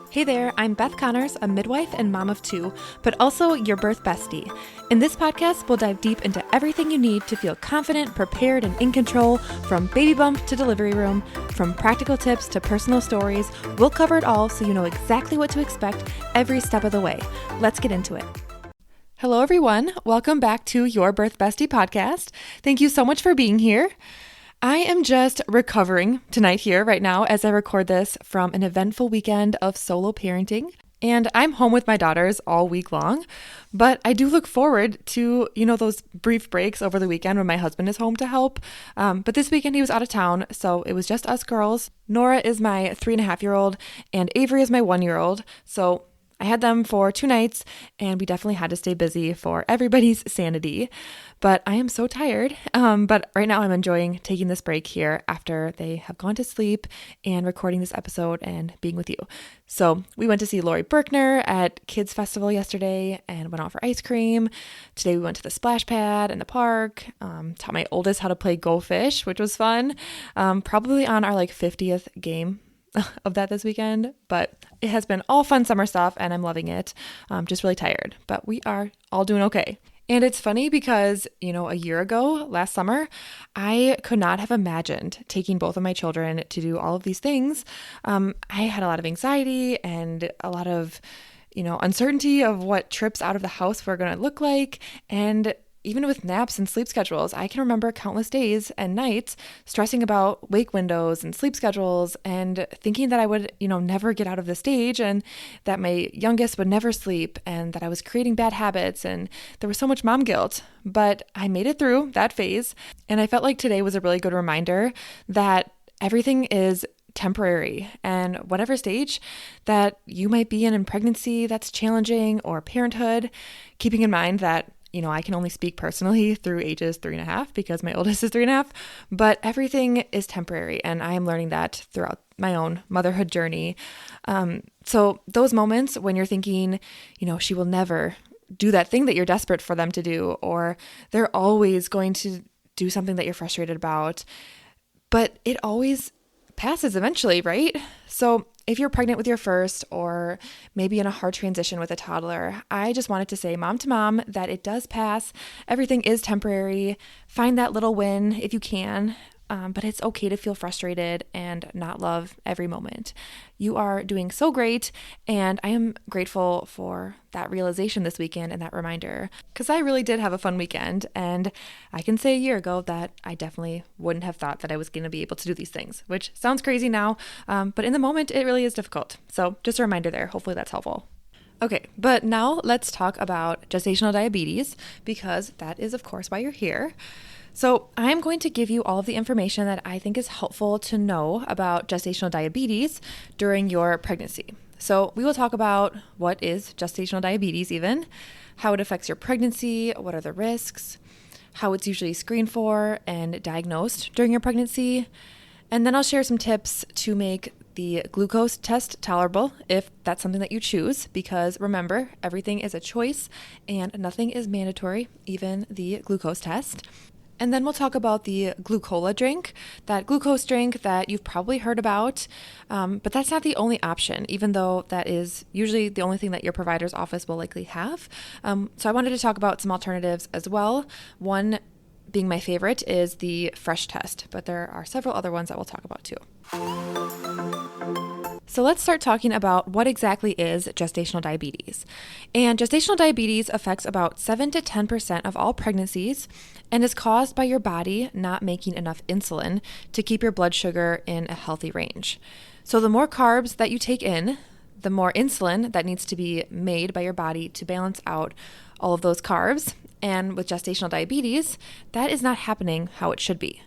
Hey there, I'm Beth Connors, a midwife and mom of two, but also your birth bestie. In this podcast, we'll dive deep into everything you need to feel confident, prepared, and in control, from baby bump to delivery room, from practical tips to personal stories. We'll cover it all so you know exactly what to expect every step of the way. Let's get into it. Hello, everyone. Welcome back to Your Birth Bestie podcast. Thank you so much for being here. I am just recovering tonight here right now as I record this from an eventful weekend of solo parenting. And I'm home with my daughters all week long, but I do look forward to, those brief breaks over the weekend when my husband is home to help. But this weekend he was out of town, so it was just us girls. Nora is my 3.5-year-old and Avery is my 1-year-old. So I had them for 2 nights and we definitely had to stay busy for everybody's sanity. But I am so tired. But right now I'm enjoying taking this break here after they have gone to sleep and recording this episode and being with you. So we went to see Lori Berkner at Kids Festival yesterday and went out for ice cream. Today we went to the splash pad in the park, taught my oldest how to play Go Fish, which was fun. Probably on our 50th game of that this weekend, but it has been all fun summer stuff and I'm loving it. Just really tired, but we are all doing okay. And it's funny because, a year ago, last summer, I could not have imagined taking both of my children to do all of these things. I had a lot of anxiety and a lot of, uncertainty of what trips out of the house were going to look like. And even with naps and sleep schedules, I can remember countless days and nights stressing about wake windows and sleep schedules and thinking that I would, never get out of the stage and that my youngest would never sleep and that I was creating bad habits, and there was so much mom guilt. But I made it through that phase, and I felt like today was a really good reminder that everything is temporary, and whatever stage that you might be in pregnancy that's challenging, or parenthood, keeping in mind that I can only speak personally through ages 3.5 because my oldest is 3.5, but everything is temporary. And I am learning that throughout my own motherhood journey. So those moments when you're thinking, she will never do that thing that you're desperate for them to do, or they're always going to do something that you're frustrated about, but it always passes eventually, right? So if you're pregnant with your first, or maybe in a hard transition with a toddler, I just wanted to say, mom to mom, that it does pass. Everything is temporary. Find that little win if you can. But it's okay to feel frustrated and not love every moment. You are doing so great, and I am grateful for that realization this weekend and that reminder, because I really did have a fun weekend, and I can say a year ago that I definitely wouldn't have thought that I was going to be able to do these things, which sounds crazy now, but in the moment it really is difficult. So just a reminder there. Hopefully that's helpful. Okay, but now let's talk about gestational diabetes, because that is, of course, why you're here. So I'm going to give you all of the information that I think is helpful to know about gestational diabetes during your pregnancy. So we will talk about what is gestational diabetes even, how it affects your pregnancy, what are the risks, how it's usually screened for and diagnosed during your pregnancy, and then I'll share some tips to make the glucose test tolerable if that's something that you choose, because remember, everything is a choice and nothing is mandatory, even the glucose test. And then we'll talk about the Glucola drink, that glucose drink that you've probably heard about, but that's not the only option, even though that is usually the only thing that your provider's office will likely have. So I wanted to talk about some alternatives as well. One being my favorite is the fresh test, but there are several other ones that we'll talk about too. So let's start talking about what exactly is gestational diabetes. And gestational diabetes affects about 7 to 10% of all pregnancies and is caused by your body not making enough insulin to keep your blood sugar in a healthy range. So the more carbs that you take in, the more insulin that needs to be made by your body to balance out all of those carbs. And with gestational diabetes, that is not happening how it should be.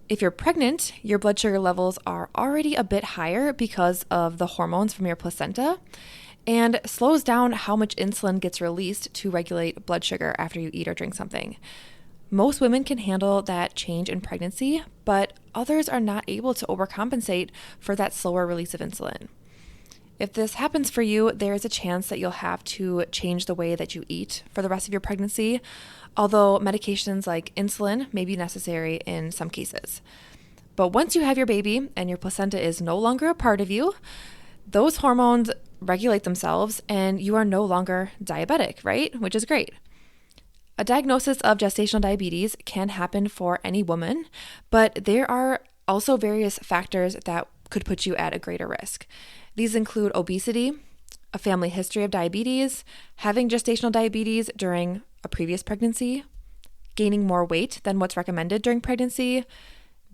If you're pregnant, your blood sugar levels are already a bit higher because of the hormones from your placenta, and slows down how much insulin gets released to regulate blood sugar after you eat or drink something. Most women can handle that change in pregnancy, but others are not able to overcompensate for that slower release of insulin. If this happens for you, there is a chance that you'll have to change the way that you eat for the rest of your pregnancy, although medications like insulin may be necessary in some cases. But once you have your baby and your placenta is no longer a part of you, those hormones regulate themselves and you are no longer diabetic, right? Which is great. A diagnosis of gestational diabetes can happen for any woman, but there are also various factors that could put you at a greater risk. These include obesity, a family history of diabetes, having gestational diabetes during a previous pregnancy, gaining more weight than what's recommended during pregnancy,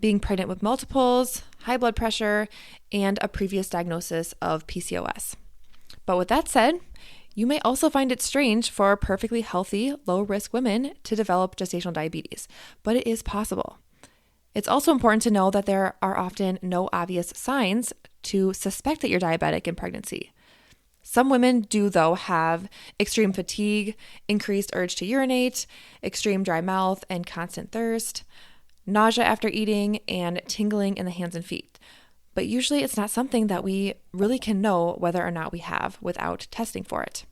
being pregnant with multiples, high blood pressure, and a previous diagnosis of PCOS. But with that said, you may also find it strange for perfectly healthy, low-risk women to develop gestational diabetes, but it is possible. It's also important to know that there are often no obvious signs to suspect that you're diabetic in pregnancy. Some women do, though, have extreme fatigue, increased urge to urinate, extreme dry mouth and constant thirst, nausea after eating, and tingling in the hands and feet. But usually it's not something that we really can know whether or not we have without testing for it.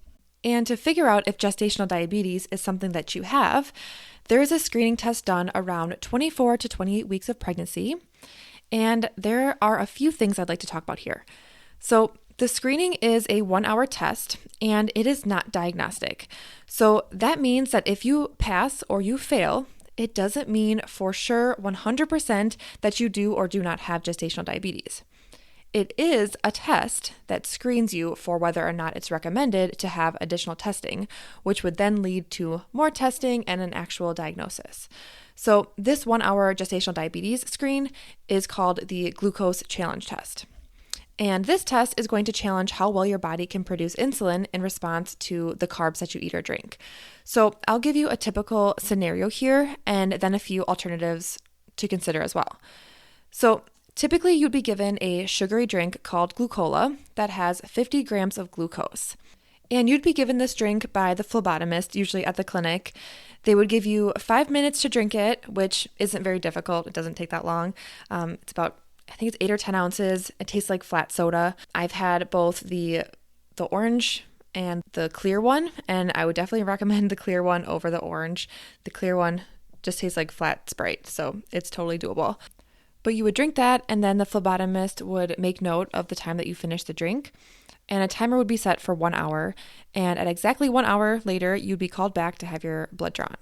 And to figure out if gestational diabetes is something that you have, there is a screening test done around 24 to 28 weeks of pregnancy. And there are a few things I'd like to talk about here. So the screening is a 1-hour test and it is not diagnostic. So that means that if you pass or you fail, it doesn't mean for sure 100% that you do or do not have gestational diabetes. It is a test that screens you for whether or not it's recommended to have additional testing, which would then lead to more testing and an actual diagnosis. So this 1-hour gestational diabetes screen is called the glucose challenge test. And this test is going to challenge how well your body can produce insulin in response to the carbs that you eat or drink. So I'll give you a typical scenario here and then a few alternatives to consider as well. So typically you'd be given a sugary drink called Glucola that has 50 grams of glucose. And you'd be given this drink by the phlebotomist, usually at the clinic. They would give you 5 minutes to drink it, which isn't very difficult. It doesn't take that long. It's about, I think it's 8 or 10 ounces. It tastes like flat soda. I've had both the orange and the clear one, and I would definitely recommend the clear one over the orange. The clear one just tastes like flat Sprite, so it's totally doable. But you would drink that, and then the phlebotomist would make note of the time that you finished the drink, and a timer would be set for 1 hour, and at exactly 1 hour later, you'd be called back to have your blood drawn.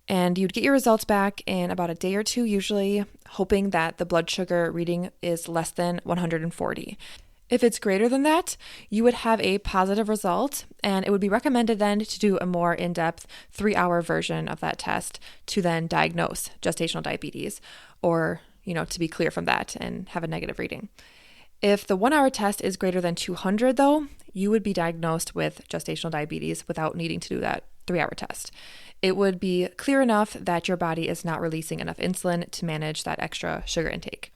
And you'd get your results back in about a day or two, usually, hoping that the blood sugar reading is less than 140. If it's greater than that, you would have a positive result, and it would be recommended then to do a more in-depth 3-hour version of that test to then diagnose gestational diabetes, or to be clear from that and have a negative reading. If the 1-hour test is greater than 200, though, you would be diagnosed with gestational diabetes without needing to do that 3-hour test. It would be clear enough that your body is not releasing enough insulin to manage that extra sugar intake.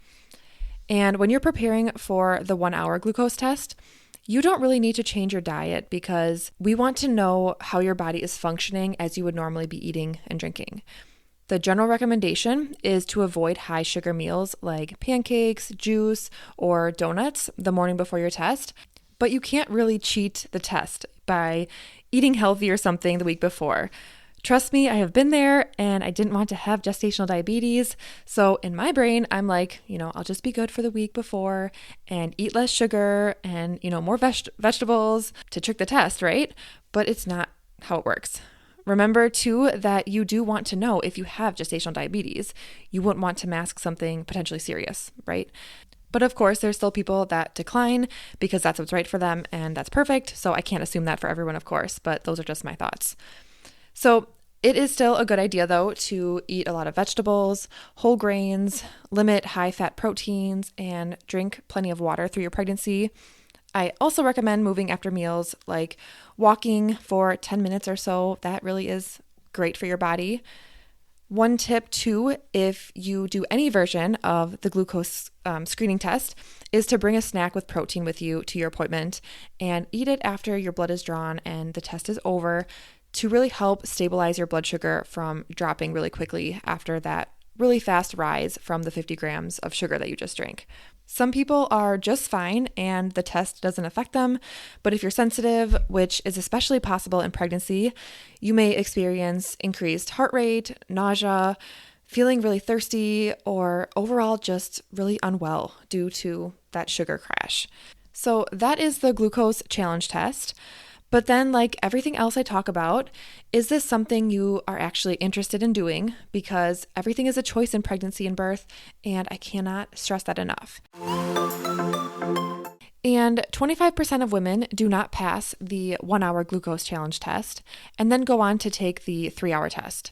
And when you're preparing for the 1-hour glucose test, you don't really need to change your diet because we want to know how your body is functioning as you would normally be eating and drinking. The general recommendation is to avoid high sugar meals like pancakes, juice, or donuts the morning before your test, but you can't really cheat the test by eating healthy or something the week before. Trust me, I have been there and I didn't want to have gestational diabetes. So in my brain, I'm like, I'll just be good for the week before and eat less sugar and, more vegetables to trick the test, right? But it's not how it works. Remember, too, that you do want to know if you have gestational diabetes. You wouldn't want to mask something potentially serious, right? But of course, there's still people that decline because that's what's right for them, and that's perfect. So I can't assume that for everyone, of course, but those are just my thoughts. So it is still a good idea, though, to eat a lot of vegetables, whole grains, limit high-fat proteins, and drink plenty of water through your pregnancy. I also recommend moving after meals, like walking for 10 minutes or so. That really is great for your body. One tip, too, if you do any version of the glucose screening test, is to bring a snack with protein with you to your appointment and eat it after your blood is drawn and the test is over to really help stabilize your blood sugar from dropping really quickly after that really fast rise from the 50 grams of sugar that you just drank. Some people are just fine and the test doesn't affect them, but if you're sensitive, which is especially possible in pregnancy, you may experience increased heart rate, nausea, feeling really thirsty, or overall just really unwell due to that sugar crash. So that is the glucose challenge test. But then, like everything else I talk about, is this something you are actually interested in doing? Because everything is a choice in pregnancy and birth, and I cannot stress that enough. And 25% of women do not pass the 1-hour glucose challenge test and then go on to take the 3-hour test.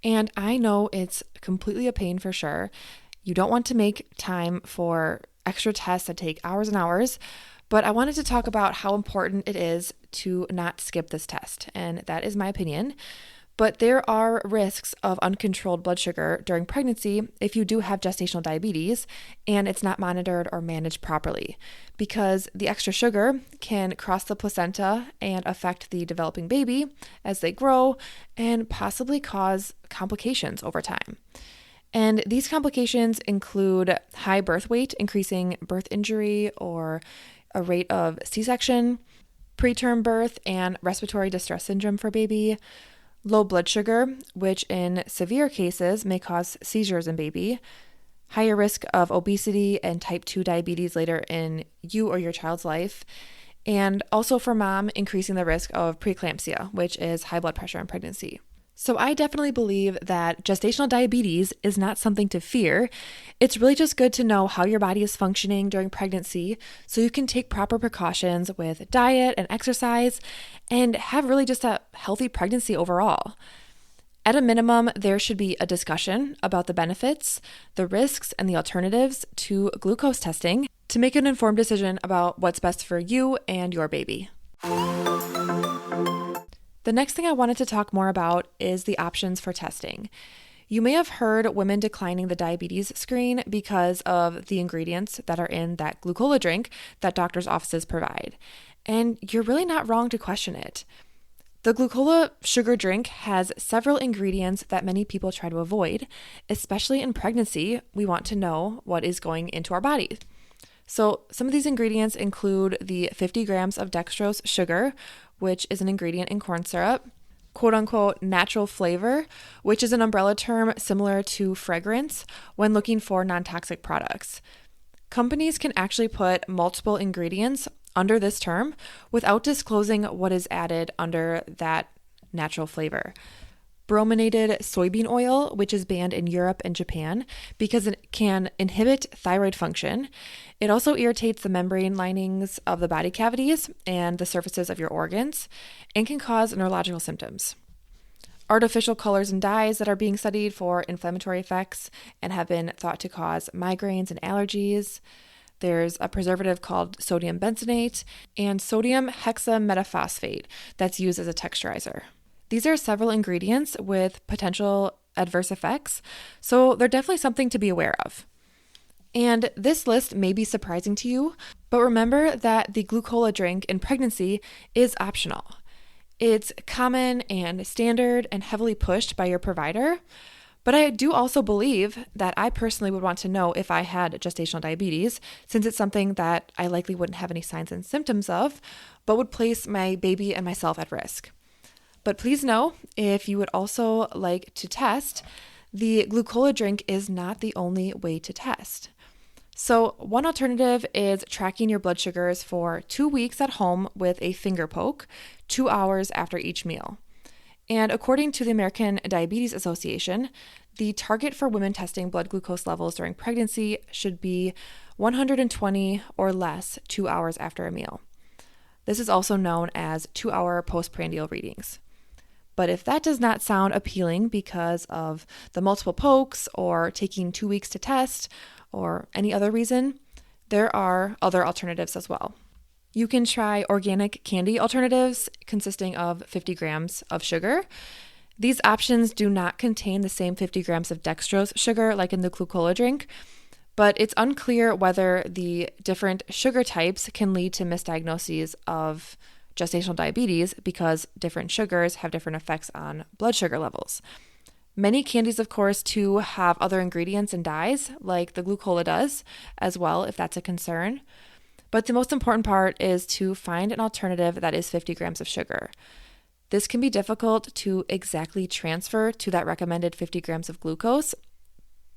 And I know it's completely a pain for sure. You don't want to make time for extra tests that take hours and hours, but I wanted to talk about how important it is to not skip this test, and that is my opinion. But there are risks of uncontrolled blood sugar during pregnancy if you do have gestational diabetes and it's not monitored or managed properly, because the extra sugar can cross the placenta and affect the developing baby as they grow and possibly cause complications over time. And these complications include high birth weight, increasing birth injury or a rate of C-section, preterm birth and respiratory distress syndrome for baby, low blood sugar, which in severe cases may cause seizures in baby, higher risk of obesity and type 2 diabetes later in you or your child's life, and also for mom, increasing the risk of preeclampsia, which is high blood pressure in pregnancy. So I definitely believe that gestational diabetes is not something to fear. It's really just good to know how your body is functioning during pregnancy so you can take proper precautions with diet and exercise and have really just a healthy pregnancy overall. At a minimum, there should be a discussion about the benefits, the risks, and the alternatives to glucose testing to make an informed decision about what's best for you and your baby. The next thing I wanted to talk more about is the options for testing. You may have heard women declining the diabetes screen because of the ingredients that are in that Glucola drink that doctors' offices provide. And you're really not wrong to question it. The Glucola sugar drink has several ingredients that many people try to avoid, especially in pregnancy. We want to know what is going into our body. So some of these ingredients include the 50 grams of dextrose sugar, which is an ingredient in corn syrup, quote unquote natural flavor, which is an umbrella term similar to fragrance when looking for non-toxic products. Companies can actually put multiple ingredients under this term without disclosing what is added under that natural flavor. Brominated soybean oil, which is banned in Europe and Japan because it can inhibit thyroid function. It also irritates the membrane linings of the body cavities and the surfaces of your organs and can cause neurological symptoms. Artificial colors and dyes that are being studied for inflammatory effects and have been thought to cause migraines and allergies. There's a preservative called sodium benzoate and sodium hexametaphosphate that's used as a texturizer. These are several ingredients with potential adverse effects, so they're definitely something to be aware of. And this list may be surprising to you, but remember that the Glucola drink in pregnancy is optional. It's common and standard and heavily pushed by your provider, but I do also believe that I personally would want to know if I had gestational diabetes, since it's something that I likely wouldn't have any signs and symptoms of, but would place my baby and myself at risk. But please know, if you would also like to test, the Glucola drink is not the only way to test. So one alternative is tracking your blood sugars for 2 weeks at home with a finger poke, 2 hours after each meal. And according to the American Diabetes Association, the target for women testing blood glucose levels during pregnancy should be 120 or less 2 hours after a meal. This is also known as 2-hour postprandial readings. But if that does not sound appealing because of the multiple pokes or taking 2 weeks to test or any other reason, there are other alternatives as well. You can try organic candy alternatives consisting of 50 grams of sugar. These options do not contain the same 50 grams of dextrose sugar like in the Glucola drink, but it's unclear whether the different sugar types can lead to misdiagnoses of gestational diabetes because different sugars have different effects on blood sugar levels. Many candies, of course, too, have other ingredients and dyes, like the Glucola does, as well, if that's a concern. But the most important part is to find an alternative that is 50 grams of sugar. This can be difficult to exactly transfer to that recommended 50 grams of glucose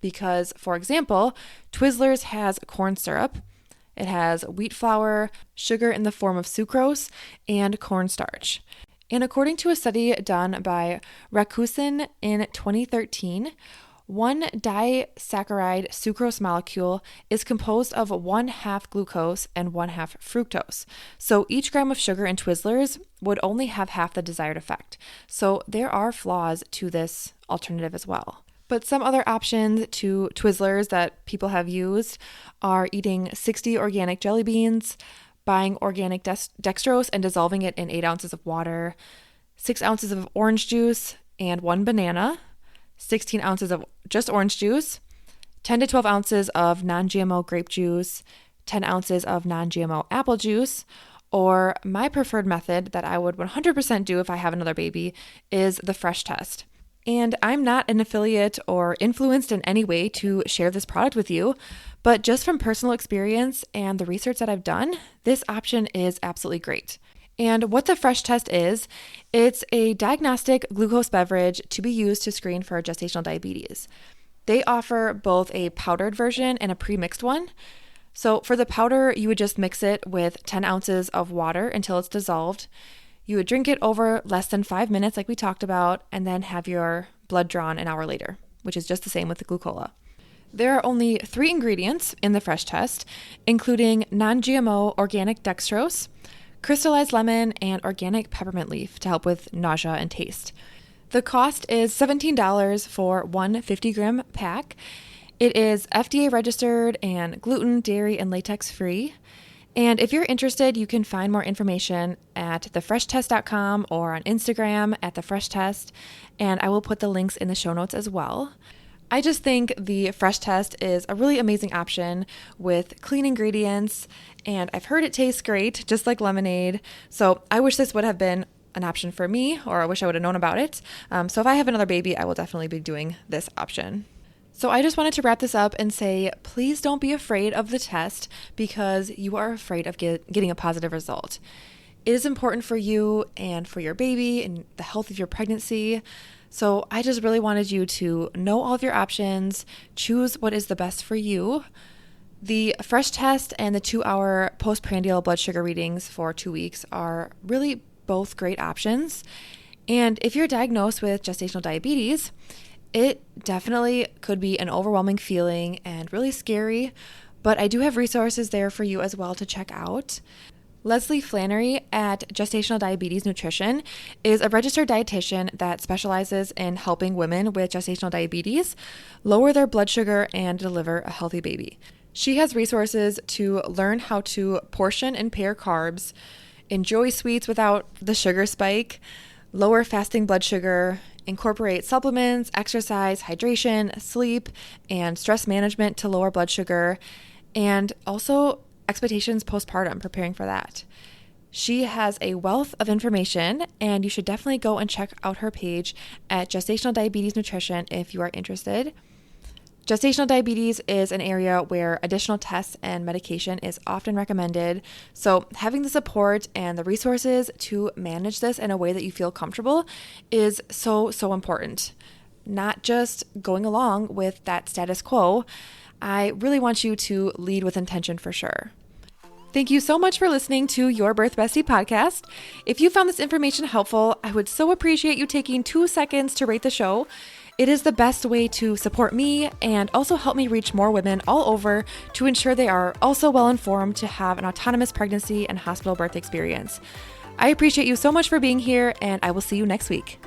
because, for example, Twizzlers has corn syrup, It has wheat flour, sugar in the form of sucrose, and cornstarch. And according to a study done by Rakusin in 2013, one disaccharide sucrose molecule is composed of 1/2 glucose and 1/2 fructose. So each gram of sugar in Twizzlers would only have half the desired effect. So there are flaws to this alternative as well. But some other options to Twizzlers that people have used are eating 60 organic jelly beans, buying organic dextrose and dissolving it in 8 ounces of water, 6 ounces of orange juice and 1 banana, 16 ounces of just orange juice, 10 to 12 ounces of non-GMO grape juice, 10 ounces of non-GMO apple juice, or my preferred method that I would 100% do if I have another baby is the fresh test. And I'm not an affiliate or influenced in any way to share this product with you, but just from personal experience and the research that I've done, this option is absolutely great. And what the fresh test is, it's a diagnostic glucose beverage to be used to screen for gestational diabetes. They offer both a powdered version and a pre-mixed one. So for the powder, you would just mix it with 10 ounces of water until it's dissolved. You would drink it over less than 5 minutes like we talked about, and then have your blood drawn an hour later, which is just the same with the Glucola. There are only 3 ingredients in the fresh test, including non-GMO organic dextrose, crystallized lemon, and organic peppermint leaf to help with nausea and taste. The cost is $17 for one 50-gram pack. It is FDA registered and gluten, dairy, and latex free. And if you're interested, you can find more information at thefreshtest.com or on Instagram at thefreshtest, and I will put the links in the show notes as well. I just think the fresh test is a really amazing option with clean ingredients, and I've heard it tastes great, just like lemonade. So I wish this would have been an option for me, or I wish I would have known about it. So if I have another baby, I will definitely be doing this option. So I just wanted to wrap this up and say, please don't be afraid of the test because you are afraid of getting a positive result. It is important for you and for your baby and the health of your pregnancy. So I just really wanted you to know all of your options, choose what is the best for you. The fresh test and the 2-hour postprandial blood sugar readings for 2 weeks are really both great options. And if you're diagnosed with gestational diabetes, it definitely could be an overwhelming feeling and really scary, but I do have resources there for you as well to check out. Leslie Flannery at Gestational Diabetes Nutrition is a registered dietitian that specializes in helping women with gestational diabetes lower their blood sugar and deliver a healthy baby. She has resources to learn how to portion and pair carbs, enjoy sweets without the sugar spike, lower fasting blood sugar, incorporate supplements, exercise, hydration, sleep, and stress management to lower blood sugar, and also expectations postpartum, preparing for that. She has a wealth of information, and you should definitely go and check out her page at Gestational Diabetes Nutrition if you are interested. Gestational diabetes is an area where additional tests and medication is often recommended. So having the support and the resources to manage this in a way that you feel comfortable is so important. Not just going along with that status quo. I really want you to lead with intention for sure. Thank you so much for listening to Your Birth Bestie podcast. If you found this information helpful, I would so appreciate you taking 2 seconds to rate the show. It is the best way to support me and also help me reach more women all over to ensure they are also well informed to have an autonomous pregnancy and hospital birth experience. I appreciate you so much for being here, and I will see you next week.